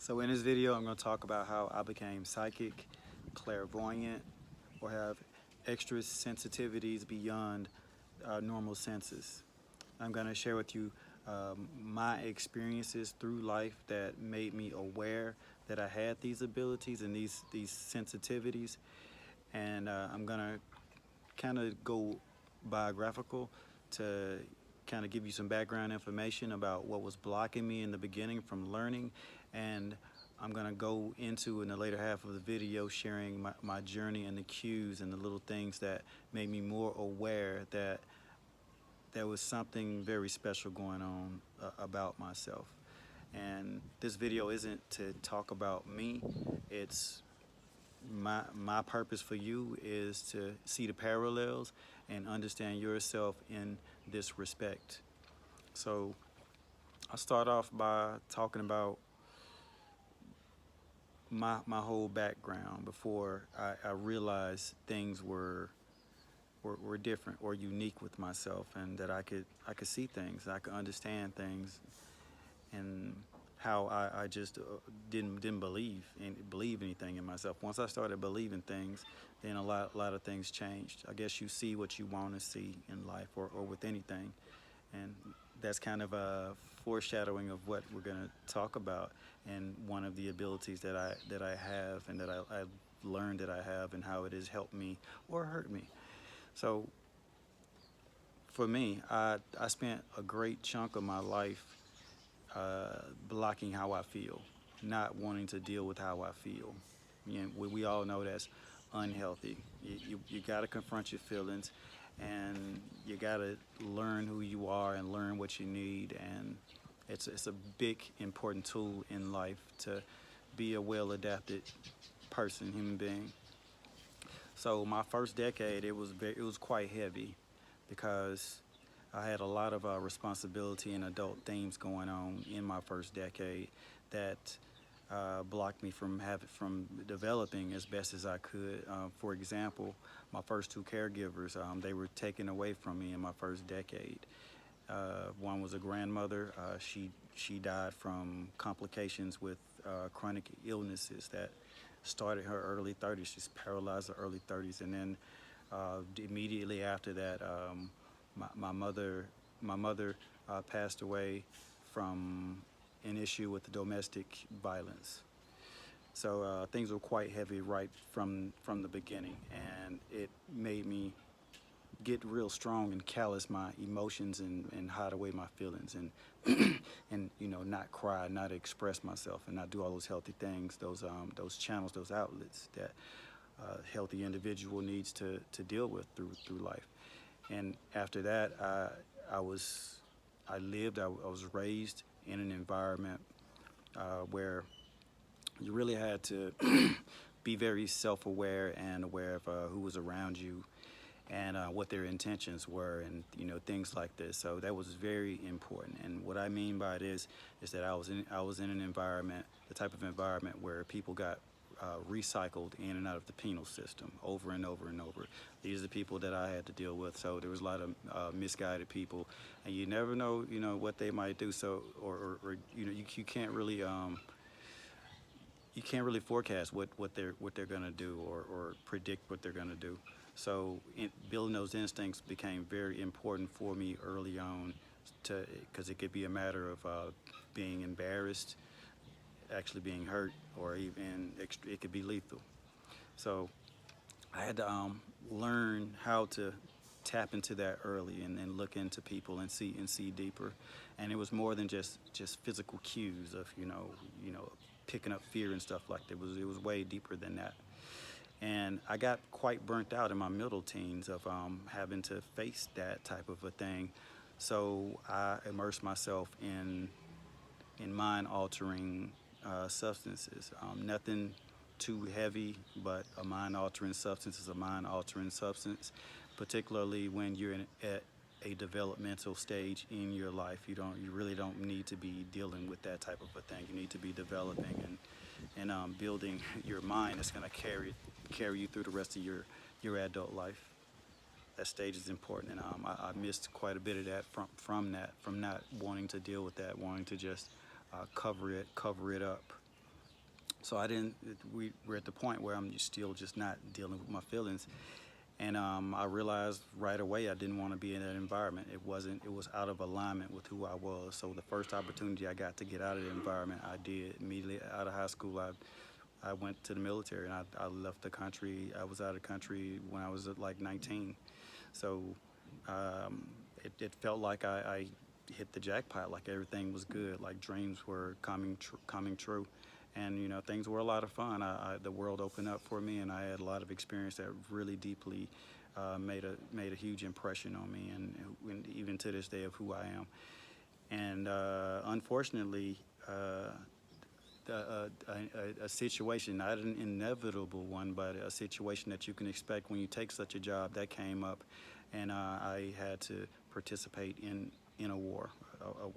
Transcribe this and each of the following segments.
So in this video, I'm going to talk about how I became psychic, clairvoyant, or have extra sensitivities beyond normal senses. I'm going to share with you my experiences through life that made me aware that I had these abilities and these sensitivities. And I'm going to kind of go biographical to kind of give you some background information about what was blocking me in the beginning from learning. And I'm going to go into in the later half of the video sharing my journey and the cues and the little things that made me more aware that there was something very special going on about myself. And this video isn't to talk about me, it's my purpose for you is to see the parallels and understand yourself in this respect. So I'll start off by talking about my whole background before I realized things were different or unique with myself, and that I could see things, I could understand things, and how I just didn't believe anything in myself. Once I started believing things, then a lot of things changed. I guess you see what you want to see in life, or with anything, and that's kind of a foreshadowing of what we're going to talk about, and one of the abilities that I have and that I've learned that I have, and how it has helped me or hurt me. So for me, I spent a great chunk of my life blocking how I feel, not wanting to deal with how I feel. We all know that's unhealthy. You got to confront your feelings, and you got to learn who you are and learn what you need. And it's a big important tool in life to be a well-adapted person, human being. So my first decade, it was quite heavy because I had a lot of responsibility and adult themes going on in my first decade that blocked me from developing as best as I could. For example, my first two caregivers, they were taken away from me in my first decade. One was a grandmother. She died from complications with chronic illnesses that started her early 30s. She's paralyzed her early 30s, and then immediately after that, my mother passed away from an issue with domestic violence. So things were quite heavy right from the beginning, and it made me get real strong and callous my emotions, and hide away my feelings, and and not cry, not express myself, and not do all those healthy things, those channels, those outlets that a healthy individual needs to deal with through life. And after that, I was raised in an environment where you really had to be very self-aware and aware of who was around you, and what their intentions were, and things like this. So that was very important. And what I mean by this is that I was in an environment, the type of environment where people got recycled in and out of the penal system over and over and over. These are the people that I had to deal with. So there was a lot of misguided people, and you never know, what they might do. So, or you can't really forecast what they're gonna do, or predict what they're gonna do. So building those instincts became very important for me early on, because it could be a matter of being embarrassed, actually being hurt, or even it could be lethal. So I had to learn how to tap into that early, and look into people and see deeper. And it was more than just physical cues of picking up fear and stuff like that. It was way deeper than that. And I got quite burnt out in my middle teens of having to face that type of a thing. So I immersed myself in mind altering substances. Nothing too heavy, but a mind altering substance is a mind altering substance, particularly when you're at a developmental stage in your life. You really don't need to be dealing with that type of a thing. You need to be developing and building your mind that's going to carry you through the rest of your adult life. That stage is important, and I missed quite a bit of that from not wanting to deal with that, wanting to just cover it up. So I didn't. We're at the point where I'm still just not dealing with my feelings, and I realized right away I didn't want to be in that environment. It wasn't. It was out of alignment with who I was. So the first opportunity I got to get out of the environment, I did. Immediately out of high school, I went to the military, and I left the country. I was out of the country when I was like 19. So it felt like I hit the jackpot, like everything was good, like dreams were coming true. And things were a lot of fun. The world opened up for me, and I had a lot of experience that really deeply made a huge impression on me, and even to this day of who I am. And unfortunately, a situation, not an inevitable one, but a situation that you can expect when you take such a job, that came up, and I had to participate in a war, a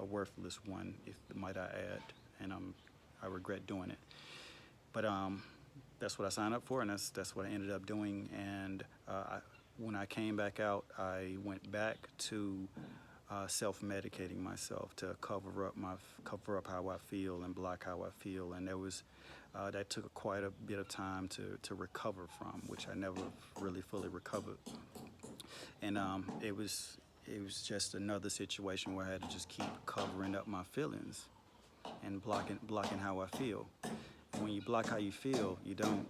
worthless one, if might I add, and I regret doing it. But that's what I signed up for, and that's what I ended up doing. And when I came back out, I went back to self-medicating myself to cover up how I feel and block how I feel, and that took quite a bit of time to recover from, which I never really fully recovered. And it was just another situation where I had to just keep covering up my feelings and blocking how I feel. And when you block how you feel, you don't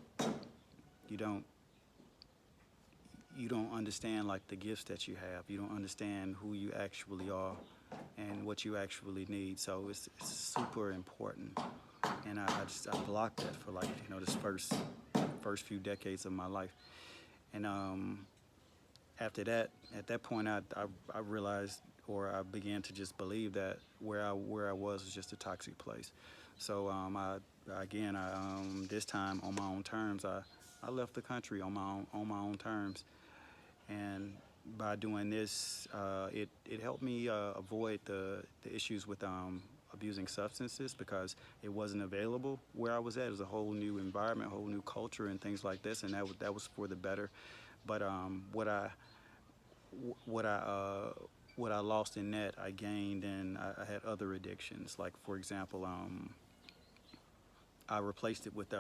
you don't understand like the gifts that you have. You don't understand who you actually are and what you actually need. So it's super important. And I blocked that for like this first few decades of my life. And after that, at that point, I realized, or I began to just believe that where I was just a toxic place. So this time on my own terms, I left the country on my own terms, and by doing this, it helped me avoid the issues with abusing substances, because it wasn't available where I was at. It was a whole new environment, whole new culture, and things like this, and that was for the better. But what I uh, what I lost in that, I gained, and I had other addictions. Like for example, I replaced it with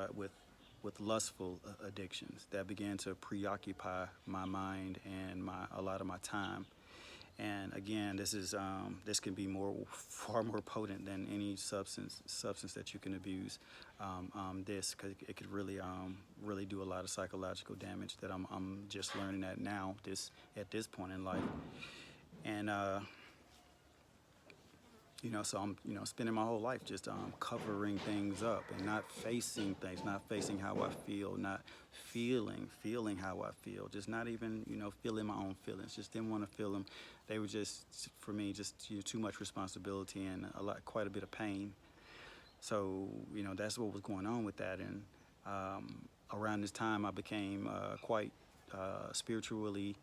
lustful addictions that began to preoccupy my mind and a lot of my time. And again, this can be far more potent than any substance that you can abuse. This, cause it could really do a lot of psychological damage that I'm just learning that now, at this point in life. And so I'm spending my whole life just covering things up and not facing things, not facing how I feel, not feeling how I feel, just not even feeling my own feelings. Just didn't want to feel them. They were just, for me, just too much responsibility and quite a bit of pain. So that's what was going on with that. And around this time, I became quite spiritually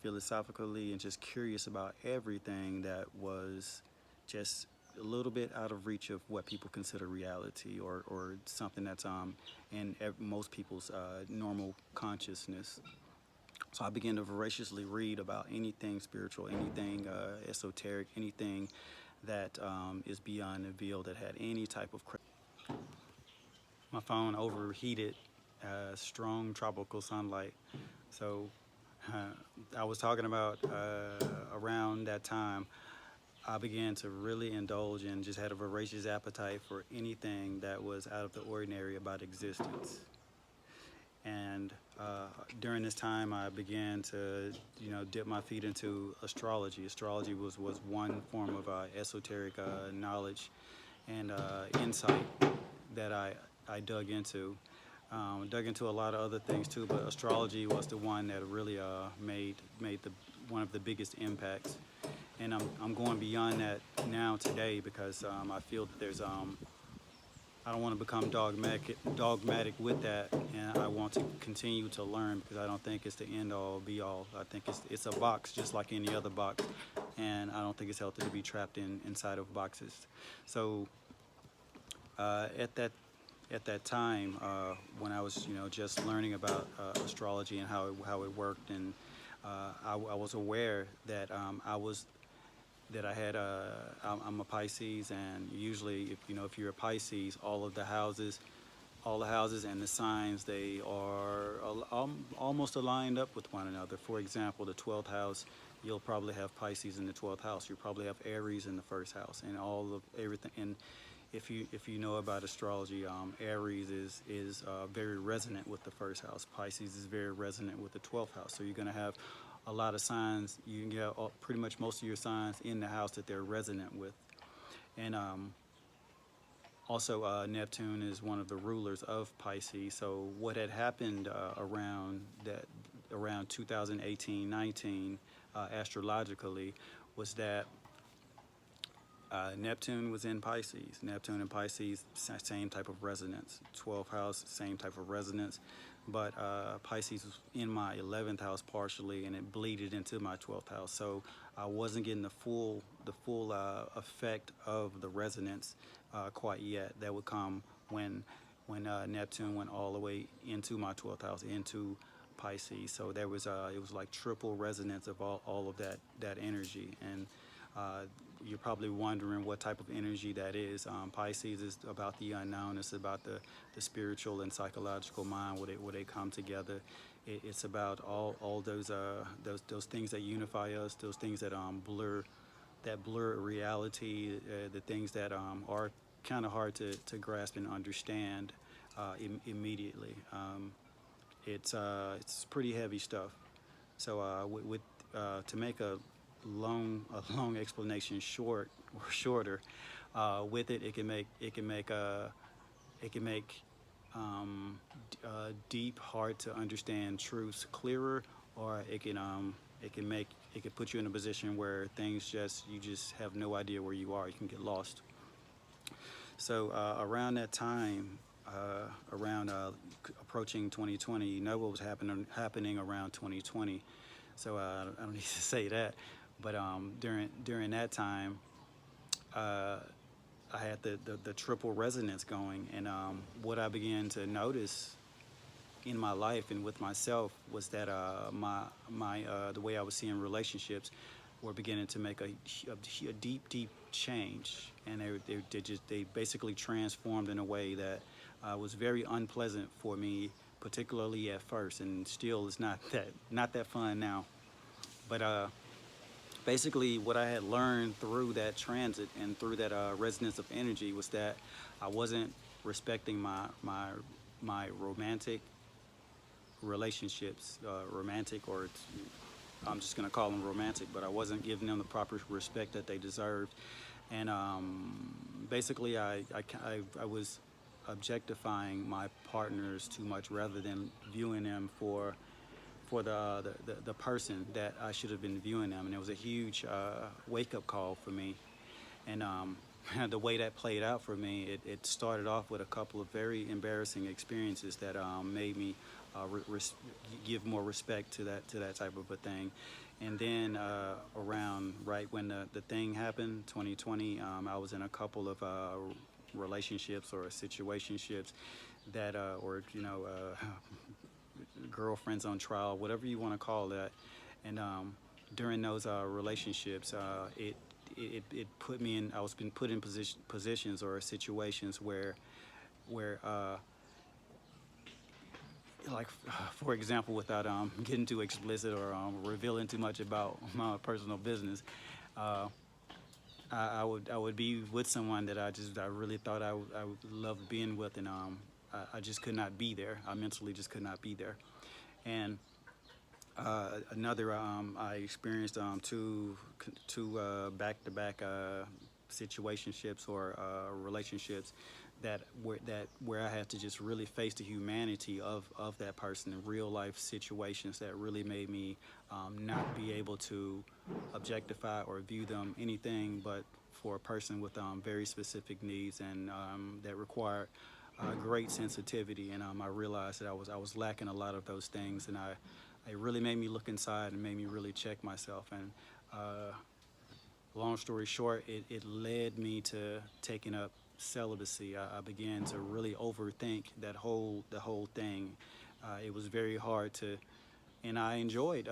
philosophically, and just curious about everything that was just a little bit out of reach of what people consider reality, or something that's in most people's normal consciousness. So I began to voraciously read about anything spiritual, anything esoteric, anything that is beyond the veil, that had any type of. My phone overheated, strong tropical sunlight. So I was talking about around that time, I began to really indulge and just had a voracious appetite for anything that was out of the ordinary about existence. And during this time, I began to, dip my feet into astrology. Astrology was one form of esoteric knowledge and insight that I dug into. Dug into a lot of other things too, but astrology was the one that really made one of the biggest impacts. And I'm going beyond that now today, because I feel that there's I don't want to become dogmatic with that, and I want to continue to learn, because I don't think it's the end all be all. I think it's a box just like any other box, and I don't think it's healthy to be trapped inside of boxes. So at that time, when I was just learning about astrology and how it worked, and I was aware that that I had. I'm a Pisces, and usually, if you're a Pisces, all the houses and the signs, they are almost aligned up with one another. For example, the 12th house, you'll probably have Pisces in the 12th house. You probably have Aries in the first house, and all of everything. And if you know about astrology, Aries is very resonant with the first house. Pisces is very resonant with the 12th house. So you're going to have a lot of signs. You can get pretty much most of your signs in the house that they're resonant with. And also, Neptune is one of the rulers of Pisces. So what had happened around 2018-19 astrologically was that Neptune was in Pisces. Neptune and Pisces, same type of resonance. 12th house, same type of resonance. But Pisces was in my 11th house partially, and it bleeded into my 12th house. So I wasn't getting the full effect of the resonance quite yet. That would come when Neptune went all the way into my 12th house, into Pisces. So there was it was like triple resonance of all of that energy. And you're probably wondering what type of energy that is. Pisces is about the unknown. It's about the spiritual and psychological mind, where they come together. It's about all those things that unify us, those things that blur reality, the things that are kind of hard to grasp and understand immediately. It's pretty heavy stuff. So to make a long explanation shorter, with it can make deep, hard to understand truths clearer, or it can put you in a position where you just have no idea where you are. You can get lost. So around that time, around approaching 2020, you know what was happening around 2020. So I don't need to say that, but during that time, I had the triple resonance going, and what I began to notice in my life and with myself was that the way I was seeing relationships were beginning to make a deep change, and they basically transformed in a way that was very unpleasant for me, particularly at first, and still is not that fun now. But basically, what I had learned through that transit and through that resonance of energy was that I wasn't respecting my romantic relationships, or I'm just going to call them romantic, but I wasn't giving them the proper respect that they deserved. And basically, I was objectifying my partners too much, rather than viewing them for the person that I should have been viewing them. And it was a huge wake-up call for me. And the way that played out for me, it started off with a couple of very embarrassing experiences that made me give more respect to that type of a thing. And then around right when the thing happened, 2020, I was in a couple of relationships or situationships that, girlfriends on trial, whatever you want to call that. And during those relationships, it put me in. I was been put in positions or situations where like, for example, without getting too explicit or revealing too much about my personal business, I would be with someone that I really thought I would love being with, and I just could not be there. I mentally just could not be there. And another, I experienced two back-to-back situationships or relationships where I had to just really face the humanity of that person in real life situations that really made me not be able to objectify or view them anything but for a person with very specific needs, and that required great sensitivity. And I realized that I was lacking a lot of those things, and it really made me look inside and made me really check myself. And long story short, it led me to taking up celibacy. I began to really overthink the whole thing. It was very hard to, and I enjoyed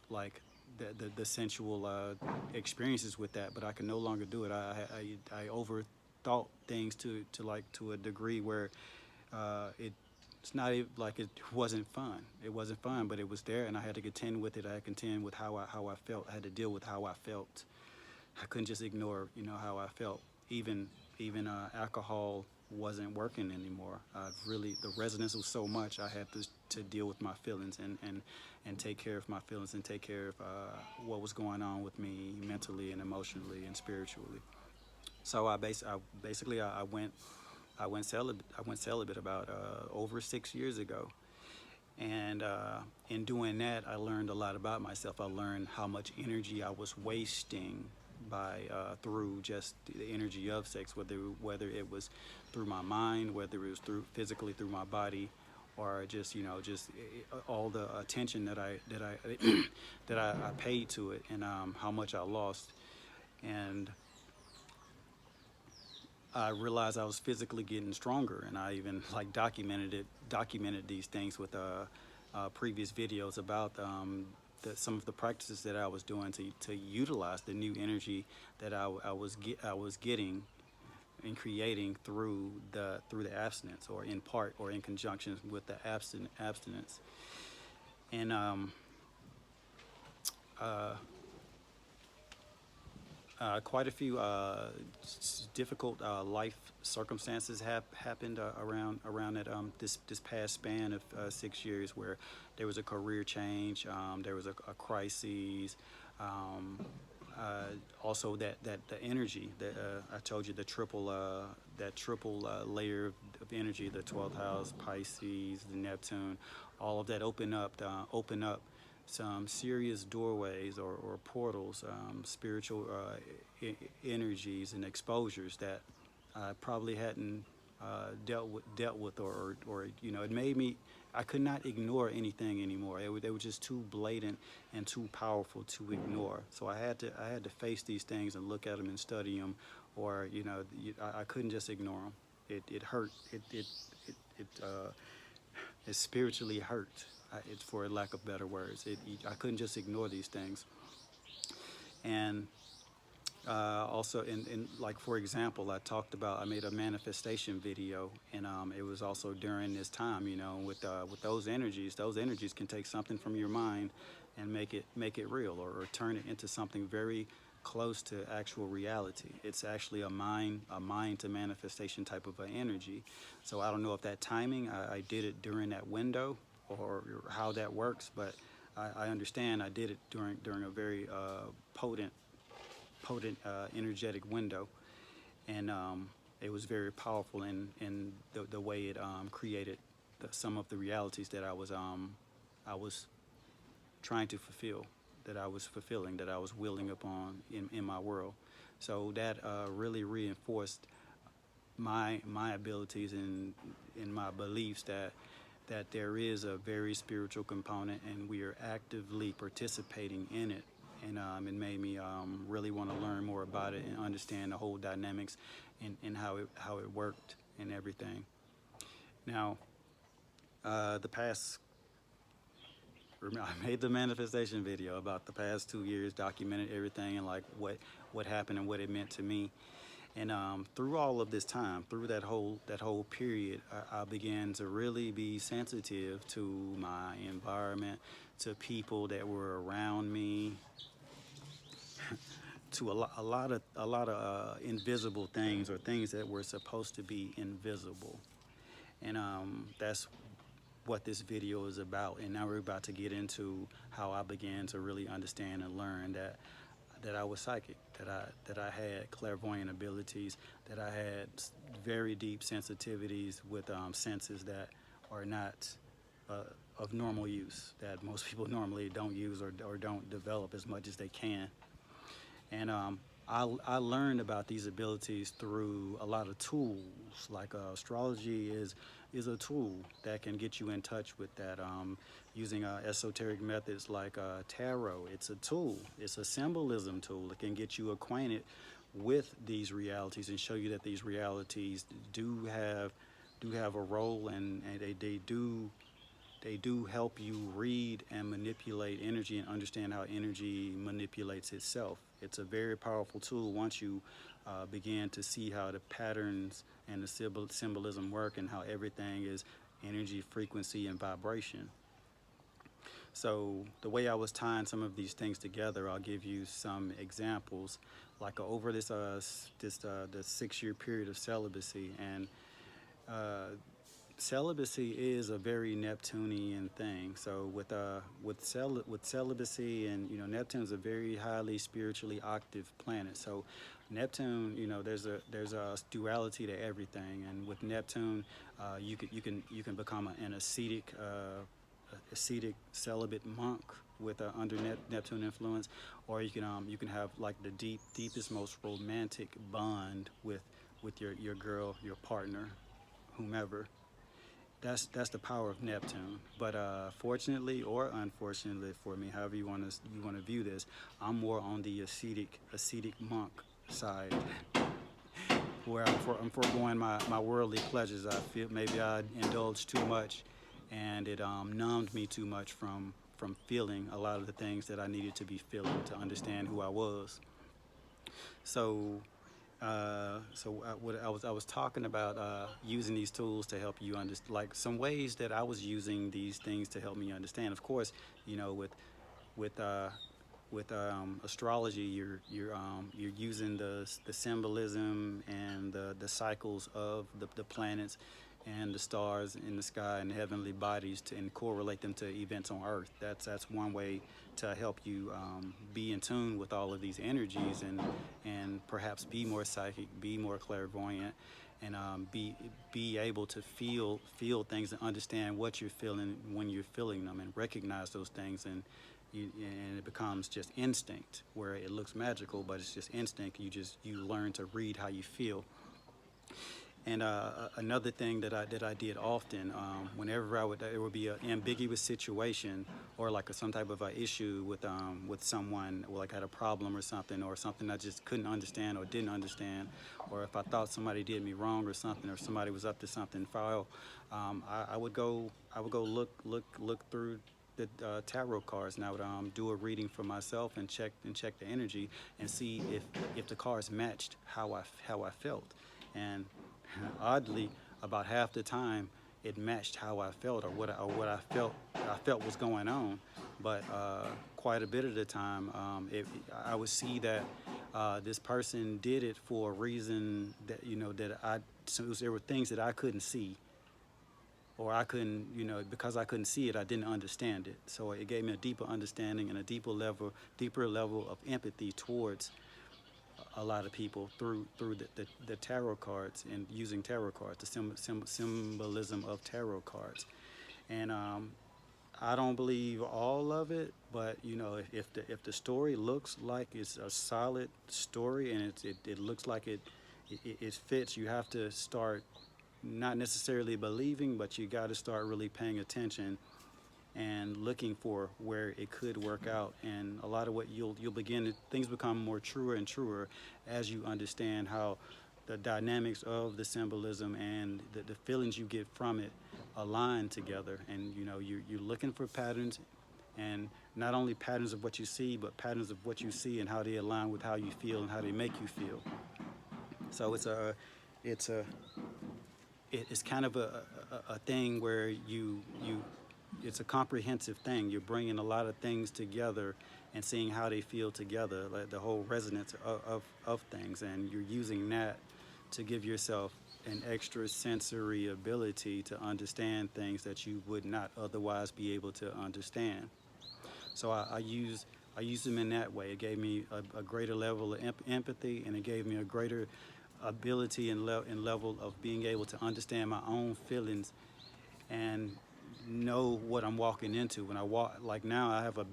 like the sensual experiences with that, but I can no longer do it. I overthought things to a degree where it's not even like it wasn't fun. It wasn't fun, but it was there, and I had to contend with it. I had to contend with how I felt. I had to deal with how I felt. I couldn't just ignore, how I felt. Even alcohol wasn't working anymore. The resonance was so much. I had to deal with my feelings and take care of my feelings and take care of what was going on with me mentally and emotionally and spiritually. So I went celibate. I went celibate about over 6 years ago. And in doing that, I learned a lot about myself. I learned how much energy I was wasting by through just the energy of sex, whether it was through my mind, whether it was through physically through my body, or just all the attention that I that I paid to it, and how much I lost. And I realized I was physically getting stronger, and I even like documented these things with previous videos about some of the practices that I was doing to utilize the new energy that I was getting and creating through the abstinence, or in part or in conjunction with the abstinence. And quite a few difficult life circumstances have happened around that this past span of 6 years, where there was a career change, there was a crisis, also that the energy that I told you, the triple layer of energy, the 12th house, Pisces, the Neptune, all of that open up some serious doorways or portals, spiritual energies and exposures that I probably hadn't dealt with, or it made me. I could not ignore anything anymore. They were just too blatant and too powerful to ignore. So I had to face these things and look at them and study them, or I couldn't just ignore them. It hurt. It spiritually hurt. It's for lack of better words. I couldn't just ignore these things. And also, like, for example, I made a manifestation video, and it was also during this time, with those energies can take something from your mind and make it real, or turn it into something very close to actual reality. It's actually a mind to manifestation type of an energy. So I don't know if that timing, I did it during that window, or how that works, but I understand I did it during a very potent energetic window, and it was very powerful in the way it created some of the realities that I was trying to fulfill, that I was fulfilling, that I was wielding upon in my world. So that really reinforced my abilities and my beliefs that there is a very spiritual component, and we are actively participating in it. And it made me really want to learn more about it and understand the whole dynamics and how it worked and everything. Now, I made the manifestation video about the past 2 years, documented everything and like what happened and what it meant to me. And through all of this time, through that whole period, I began to really be sensitive to my environment, to people that were around me, to a lot of invisible things, or things that were supposed to be invisible. And that's what this video is about. And now we're about to get into how I began to really understand and learn that I was psychic, that I had clairvoyant abilities, that I had very deep sensitivities with senses that are not of normal use, that most people normally don't use or don't develop as much as they can. And I learned about these abilities through a lot of tools, like astrology is a tool that can get you in touch with that. Using esoteric methods like tarot, it's a tool. It's a symbolism tool. It can get you acquainted with these realities and show you that these realities do have a role, and they they do help you read and manipulate energy and understand how energy manipulates itself. It's a very powerful tool once you begin to see how the patterns and the symbolism work and how everything is energy, frequency, and vibration. So the way I was tying some of these things together, I'll give you some examples. Like over the 6-year period of celibacy, and uh, celibacy is a very Neptunian thing. So with celibacy, and Neptune's a very highly spiritually active planet. So Neptune, there's a duality to everything, and with Neptune, you can become an ascetic celibate monk with under Neptune influence, or you can have like the deepest, most romantic bond with your girl, your partner, whomever. That's the power of Neptune. But fortunately or unfortunately for me, however you want to view this, I'm more on the ascetic monk side, where I'm foregoing my worldly pleasures. I feel maybe I indulged too much, and it numbed me too much from feeling a lot of the things that I needed to be feeling to understand who I was. So what I was talking about, using these tools to help you understand, like some ways that I was using these things to help me understand. Of course, with uh, with astrology, you're using the symbolism and the cycles of the planets and the stars in the sky and heavenly bodies and correlate them to events on Earth. That's one way to help you be in tune with all of these energies, and perhaps be more psychic, be more clairvoyant, and be able to feel things and understand what you're feeling when you're feeling them, and recognize those things, and it becomes just instinct, where it looks magical, but it's just instinct. You learn to read how you feel. And another thing that I did often, whenever there would be an ambiguous situation, or like some type of a issue with someone, or like I had a problem or something I just couldn't understand or didn't understand, or if I thought somebody did me wrong or something, or somebody was up to something foul, I would go look through the tarot cards, and I would do a reading for myself and check the energy and see if the cards matched how I felt. And oddly, about half the time, it matched how I felt, or what I felt was going on. But quite a bit of the time, I would see that this person did it for a reason that so there were things that I couldn't see, or I couldn't, because I couldn't see it, I didn't understand it. So it gave me a deeper understanding and a deeper level of empathy towards a lot of people through the tarot cards, and using tarot cards, the symbolism of tarot cards. And I don't believe all of it, but if the story looks like it's a solid story, and it looks like it fits, you have to start not necessarily believing, but you got to start really paying attention and looking for where it could work out. And a lot of what you'll begin to, things become more truer and truer as you understand how the dynamics of the symbolism and the feelings you get from it align together. And you're looking for patterns, and not only patterns of what you see, but patterns of what you see and how they align with how you feel and how they make you feel. So it's kind of a thing where it's a comprehensive thing. You're bringing a lot of things together and seeing how they feel together, like the whole resonance of things, and you're using that to give yourself an extra sensory ability to understand things that you would not otherwise be able to understand. So I use them in that way. It gave me a greater level of empathy, and it gave me a greater ability and level of being able to understand my own feelings and know what I'm walking into. When I walk, like now, I have a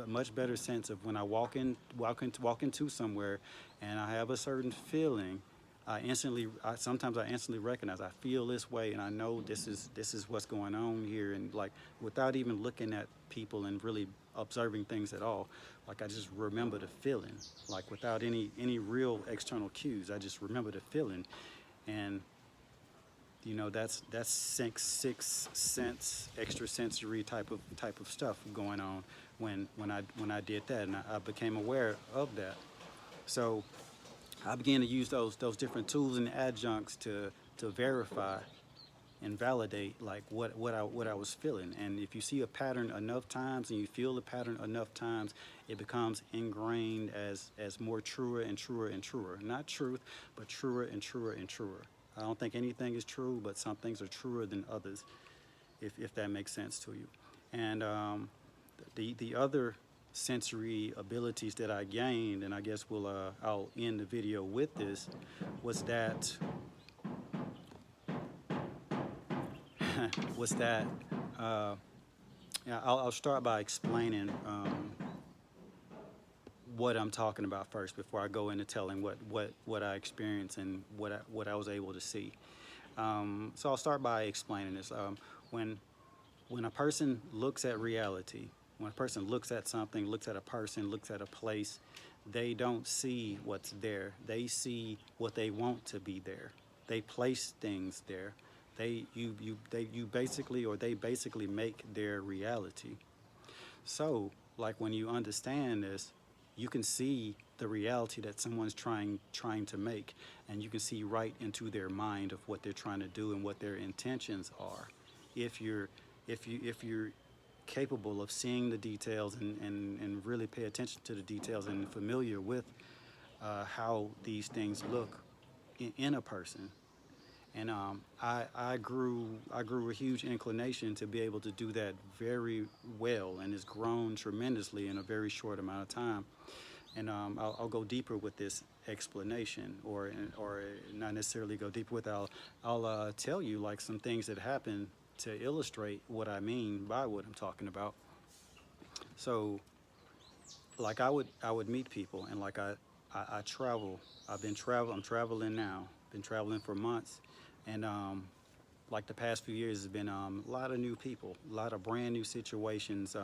much better sense of when I walk into somewhere, and I have a certain feeling. Sometimes I instantly recognize I feel this way, and I know this is what's going on here, and like without even looking at people and really observing things at all, like I just remember the feeling, like without any real external cues. I just remember the feeling, and that's six sense, extra sensory type of stuff going on when I did that, and I became aware of that. So I began to use those different tools and adjuncts to verify and validate like what I was feeling. And if you see a pattern enough times and you feel the pattern enough times, it becomes ingrained as more truer and truer and truer. Not truth, but truer and truer and truer. I don't think anything is true, but some things are truer than others, if that makes sense to you. And the other sensory abilities that I gained, and I guess I'll end the video with this, was that was that yeah, I'll start by explaining what I'm talking about first before I go into telling what I experienced and what I was able to see. So I'll start by explaining this. When a person looks at reality, when a person looks at something, looks at a person, looks at a place, they don't see what's there. They see what they want to be there. They place things there. They basically make their reality. So, like when you understand this, you can see the reality that someone's trying to make, and you can see right into their mind of what they're trying to do and what their intentions are. If you're if you're capable of seeing the details and really pay attention to the details and familiar with how these things look in a person. And I grew a huge inclination to be able to do that very well, and it's grown tremendously in a very short amount of time. And I'll go deeper with this explanation, or not necessarily go deeper with. I'll tell you like some things that happen to illustrate what I mean by what I'm talking about. So, like I would meet people, and like I travel. I'm traveling now. Been traveling for months, and like the past few years has been a lot of new people, a lot of brand new situations,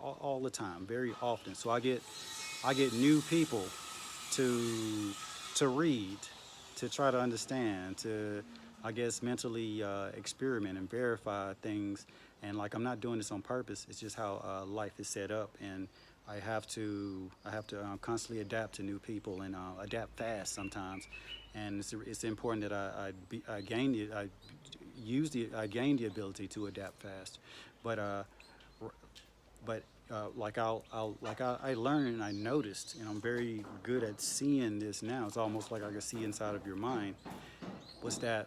all the time, very often. So I get new people to read, to try to understand, to I guess mentally experiment and verify things. And like I'm not doing this on purpose. It's just how life is set up, and I have to constantly adapt to new people and adapt fast sometimes. And it's important that I gain the ability to adapt fast, but like I learned and I noticed, and I'm very good at seeing this now. It's almost like I can see inside of your mind. Was that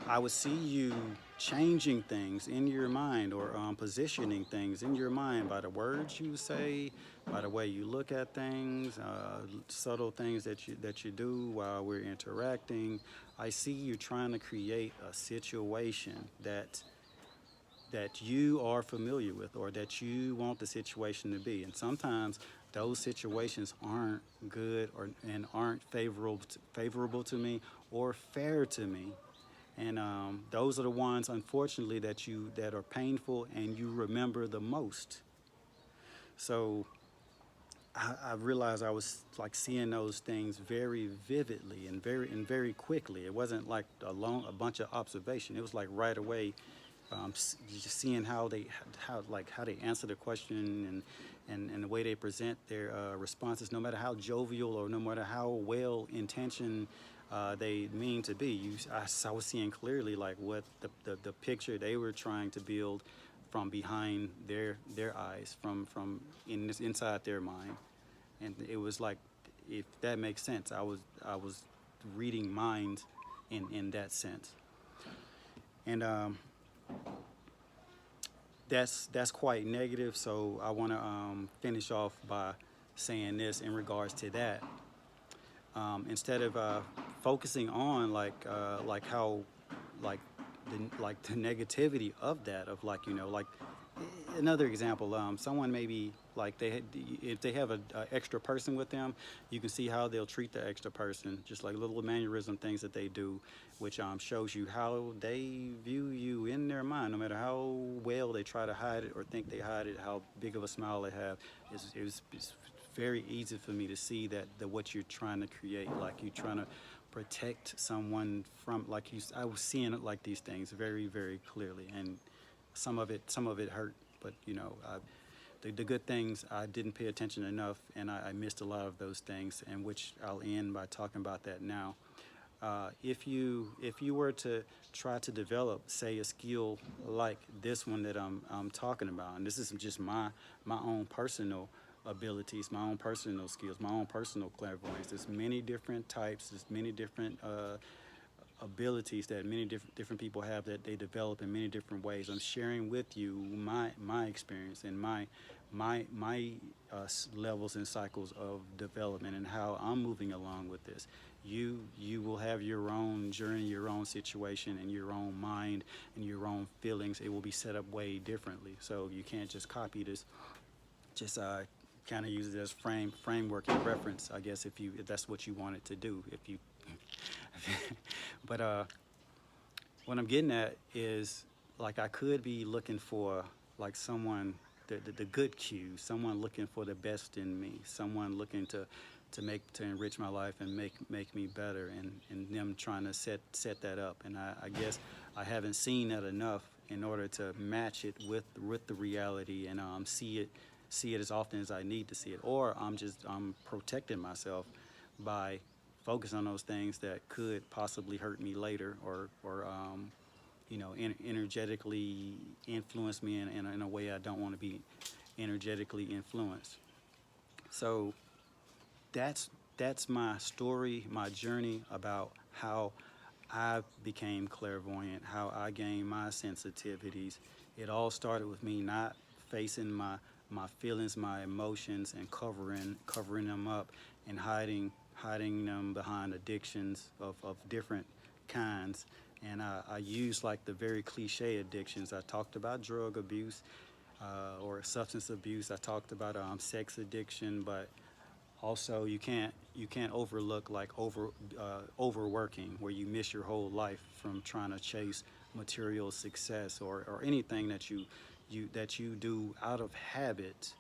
I would see you changing things in your mind, or positioning things in your mind by the words you say, by the way you look at things, subtle things that you do while we're interacting. I see you trying to create a situation that you are familiar with, or that you want the situation to be. And sometimes those situations aren't good, and aren't favorable to me or fair to me. And those are the ones, unfortunately, that are painful and you remember the most. So I realized I was like seeing those things very vividly and very quickly. It wasn't like a bunch of observation. It was like right away, just seeing how they answer the question, and the way they present their responses, no matter how jovial or no matter how well intentioned they mean to be. I was seeing clearly like what the picture they were trying to build from behind their eyes, from inside their mind. And it was like, if that makes sense, I was reading minds in that sense. And that's quite negative. So I want to finish off by saying this in regards to that. Instead of focusing on like how like the negativity of that, of like like another example, someone maybe like if they have a extra person with them, you can see how they'll treat the extra person, just like little mannerism things that they do, which shows you how they view you in their mind, no matter how well they try to hide it or think they hide it, how big of a smile they have. It's very easy for me to see that what you're trying to create, like you're trying to protect someone from, like I was seeing it like these things very, very clearly, and some of it hurt, but the good things, I didn't pay attention enough, and I missed a lot of those things, and which I'll end by talking about that now. If you were to try to develop, say, a skill like this one that I'm talking about, and this is just my own personal abilities, my own personal skills, my own personal clairvoyance. There's many different types. There's many different abilities that many different people have that they develop in many different ways. I'm sharing with you my experience and my levels and cycles of development and how I'm moving along with this. You will have your own journey, your own situation, and your own mind and your own feelings. It will be set up way differently. So you can't just copy this. Just kind of use it as framework and reference, I guess, if that's what you want it to do. But what I'm getting at is, like, I could be looking for, like, someone, the good cues, someone looking for the best in me, someone looking to enrich my life and make me better, and them trying to set that up. And I guess I haven't seen that enough in order to match it with the reality and see it as often as I need to see it. Or I'm protecting myself by focus on those things that could possibly hurt me later, or energetically influence me in a way I don't want to be energetically influenced. So that's my story, my journey about how I became clairvoyant, how I gained my sensitivities. It all started with me not facing my feelings, my emotions, and covering them up and hiding them behind addictions of different kinds. And I use, like, the very cliche addictions. I talked about drug abuse or substance abuse. I talked about sex addiction, but also you can't overlook, like, overworking, where you miss your whole life from trying to chase material success or anything that you do out of habit.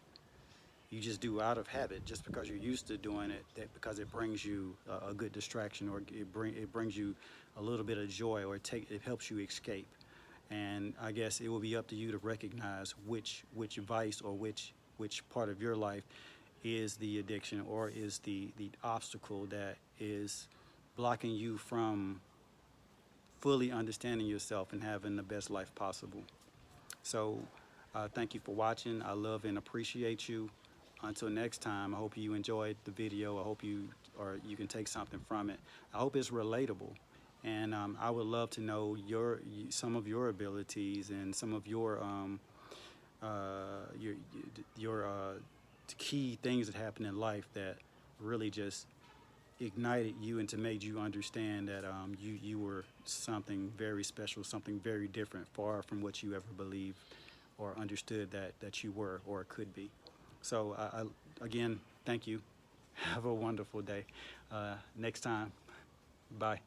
You just do out of habit just because you're used to doing it, because it brings you a good distraction, or it brings you a little bit of joy, or it helps you escape. And I guess it will be up to you to recognize which vice or which part of your life is the addiction, or is the obstacle that is blocking you from fully understanding yourself and having the best life possible. So thank you for watching. I love and appreciate you. Until next time, I hope you enjoyed the video. I hope you can take something from it. I hope it's relatable. And I would love to know some of your abilities and some of your key things that happen in life that really just ignited you and to made you understand that you were something very special, something very different, far from what you ever believed or understood that you were or could be. So again, thank you. Have a wonderful day. Next time, bye.